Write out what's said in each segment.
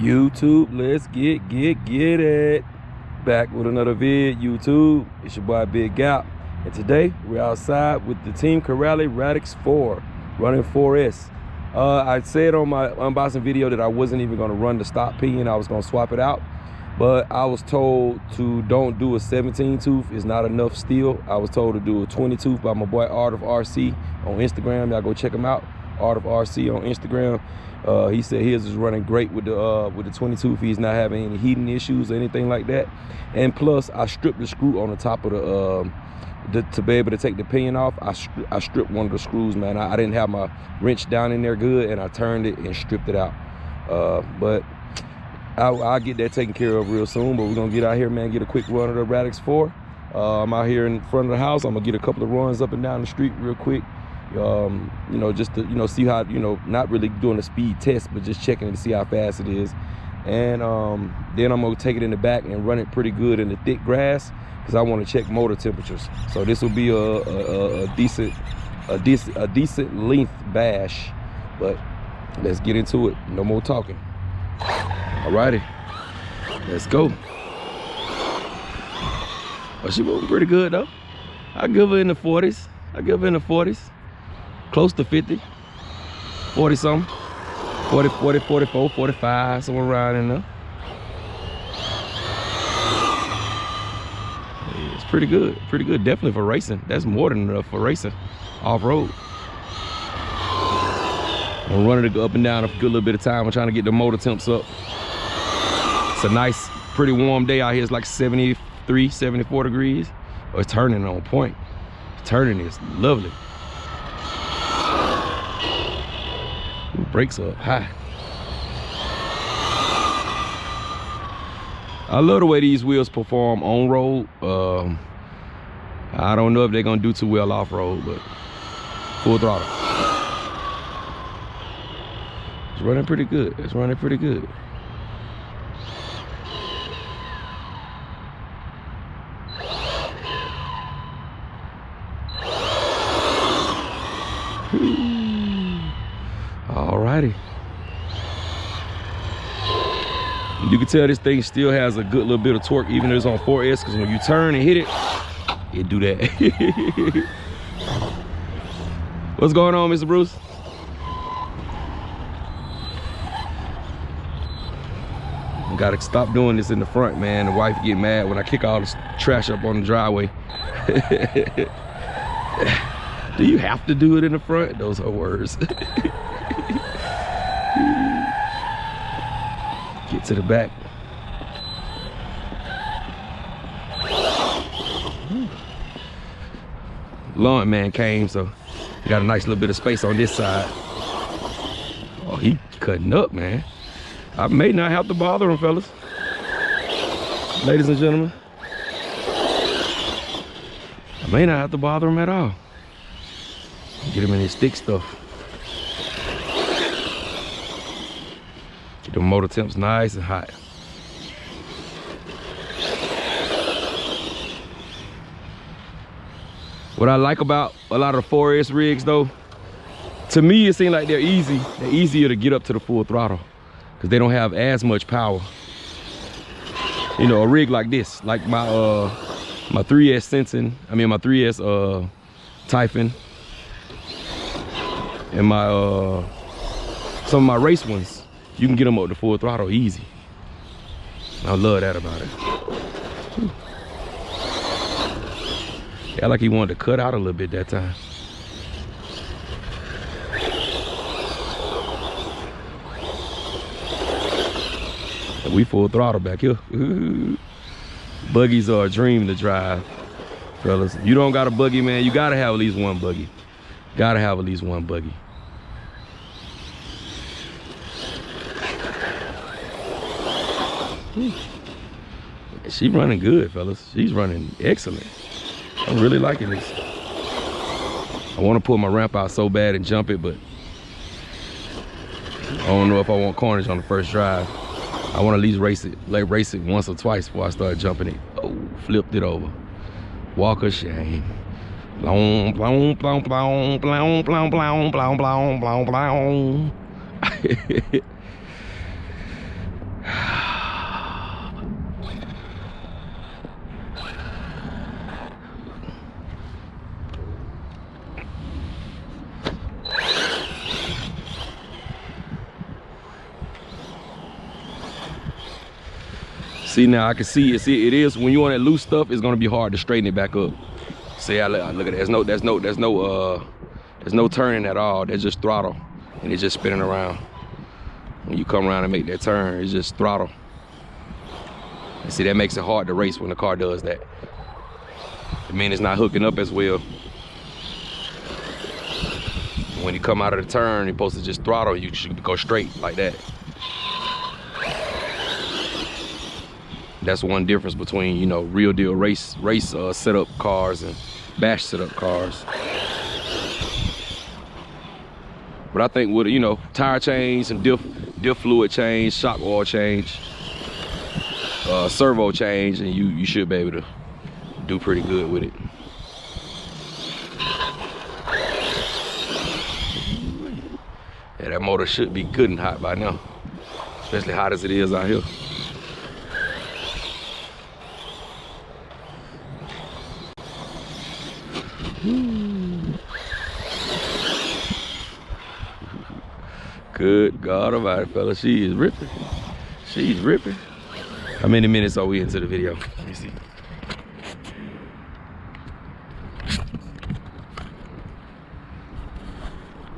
YouTube, let's get it. Back with another vid, YouTube. It's your boy Big Gap. And today we're outside with the Team Corrali Radix 4, running 4S. I said on my unboxing video that I wasn't even gonna run the stock pinion, I was gonna swap it out. But I was told to don't do a 17 tooth, it's not enough steel. I was told to do a 20 tooth by my boy Art of RC on Instagram. Y'all go check him out, Art of RC on Instagram. He said his is running great with the 20 tooth. He's not having any heating issues or anything like that. And plus, I stripped the screw on the top of to be able to take the pinion off. I stripped one of the screws, man. I didn't have my wrench down in there good, and I turned it and stripped it out. But I'll get that taken care of real soon. But we're gonna get out here, man, get a quick run of the Radix 4. I'm out here in front of the house. I'm gonna get a couple of runs up and down the street real quick. You know, just to, you know, see how, you know, not really doing a speed test, but just checking to see how fast it is. And then I'm gonna take it in the back and run it pretty good in the thick grass, because I want to check motor temperatures. So this will be a decent length bash. But let's get into it. No more talking. Alrighty, let's go. Well, she moving pretty good though. I give her in the 40s. Close to 50, 40 something, 40, 44, 45, somewhere around in there. Yeah, it's pretty good, definitely for racing. That's more than enough for racing, off-road. I'm running it up and down a good little bit of time. I'm trying to get the motor temps up. It's a nice, pretty warm day out here. It's like 73, 74 degrees. Oh, it's turning on point. Turning is lovely. Brakes up high. I love the way these wheels perform on road. I don't know if they're gonna do too well off road, but full throttle. It's running pretty good. Alrighty. You can tell this thing still has a good little bit of torque, even though it's on 4S, because when you turn and hit it, it do that. What's going on, Mr. Bruce? I gotta stop doing this in the front, man. The wife get mad when I kick all this trash up on the driveway. Do you have to do it in the front? Those are words. Get to the back. Lawn man came, so got a nice little bit of space on this side. Oh, he cutting up, man. I may not have to bother him, fellas. Ladies and gentlemen, I may not have to bother him at all. Get him in his thick stuff. Get the motor temps nice and hot. What I like about a lot of the 4S rigs though, to me it seems like they're easy. They're easier to get up to the full throttle because they don't have as much power. You know, a rig like this, like my 3S Sensing, my 3S Typhon, and my some of my race ones, you can get them up to full throttle easy. I love that about it. Yeah, like he wanted to cut out a little bit that time. We full throttle back here. Buggies are a dream to drive, fellas. If you don't got a buggy, man, you gotta have at least one buggy. Gotta have at least one buggy. She running good, fellas. She's running excellent. I'm really liking this. I want to pull my ramp out so bad and jump it, but I don't know if I want carnage on the first drive. I want to at least race it once or twice before I start jumping it. Oh, flipped it over. Walk of shame. Blong, blong, blong, blong, blong, blong, blong, blong, blong, blong, blong. See, now I can see it. See, it is when you want that loose stuff, it's gonna be hard to straighten it back up. See, I look at that. There's no turning at all. There's just throttle, and it's just spinning around. When you come around and make that turn, it's just throttle. And see, that makes it hard to race when the car does that. I mean, it's not hooking up as well. When you come out of the turn, you're supposed to just throttle. You should go straight like that. That's one difference between, you know, real deal race setup cars and bash setup cars. But I think with, you know, tire change, some diff fluid change, shock oil change, servo change, and you should be able to do pretty good with it. Yeah, that motor should be good and hot by now, especially hot as it is out here. Good God almighty, fella, she is ripping. She's ripping. How many minutes are we into the video? Let me see.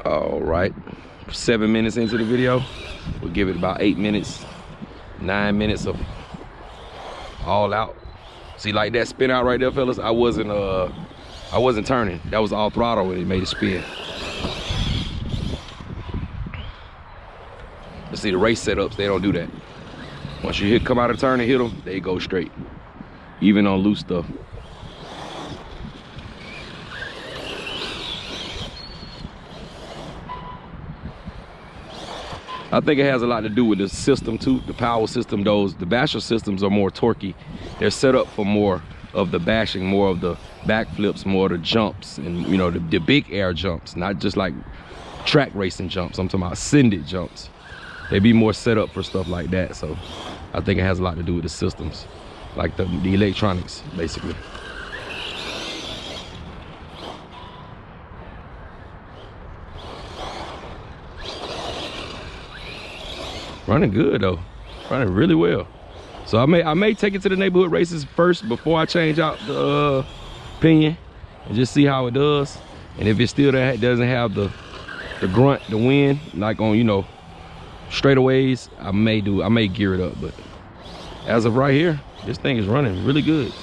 All right, 7 minutes into the video. We'll give it about 8 minutes, 9 minutes of all out. See, like that spin out right there, fellas, I wasn't turning. That was all throttle when it made it spin. But see, the race setups, they don't do that. Once you come out of turn and hit them, they go straight, even on loose stuff. I think it has a lot to do with the system too, the power system. The basher systems are more torquey. They're set up for more of the bashing, more of the backflips, more of the jumps, and you know, the big air jumps, not just like track racing jumps. I'm talking about ascended jumps. They be more set up for stuff like that. So I think it has a lot to do with the systems, like the electronics, basically. Running good though, running really well. So I may take it to the neighborhood races first before I change out the pinion and just see how it does. And if it still doesn't have the grunt, the wind, like on, you know, straightaways, I may gear it up. But as of right here, this thing is running really good.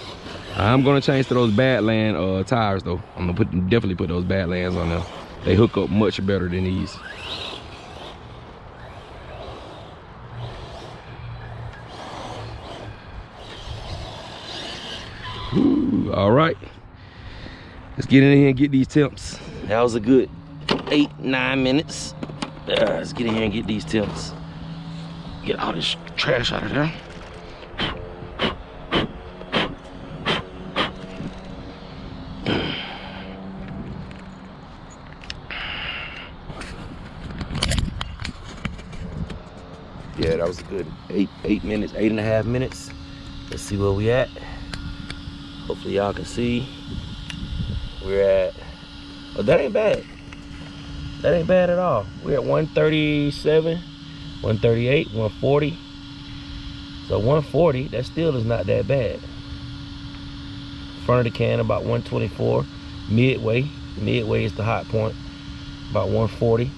I'm gonna change to those Badland tires though. I'm gonna definitely put those Badlands on there. They hook up much better than these. Ooh, all right, let's get in here and get these temps. That was a good 8-9 minutes. Let's get in here and get these temps. Get all this trash out of there. Yeah, that was a good 8 minutes, 8.5 minutes. Let's see where we at. Hopefully y'all can see. We're at, oh, that ain't bad. That ain't bad at all. We're at 137, 138, 140. So 140, that still is not that bad. Front of the can about 124. Midway is the hot point, about 140.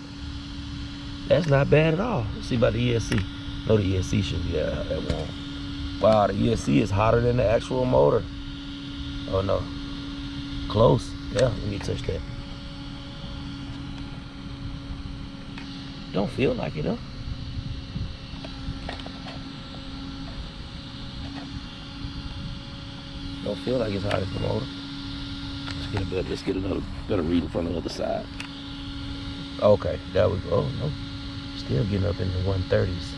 That's not bad at all. Let's see about the ESC. No, the ESC should be that warm. Wow, the ESC is hotter than the actual motor. Oh no, close. Yeah, let me touch that. Don't feel like it though. Don't feel like it's hot as the motor. Let's get another better reading from the other side. Okay, that was, oh no, still getting up in the 130s.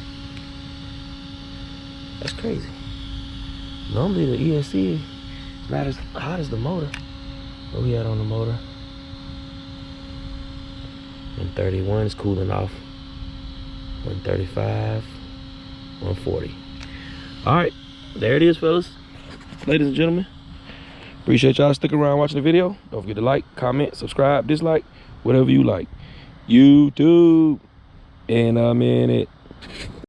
That's crazy. Normally the ESC is not as hot as the motor. What we had on the motor? 131 is cooling off. 135, 140. All right, there it is, fellas. Ladies and gentlemen, appreciate y'all sticking around watching the video. Don't forget to like, comment, subscribe, dislike, whatever you like. YouTube, and I'm in it.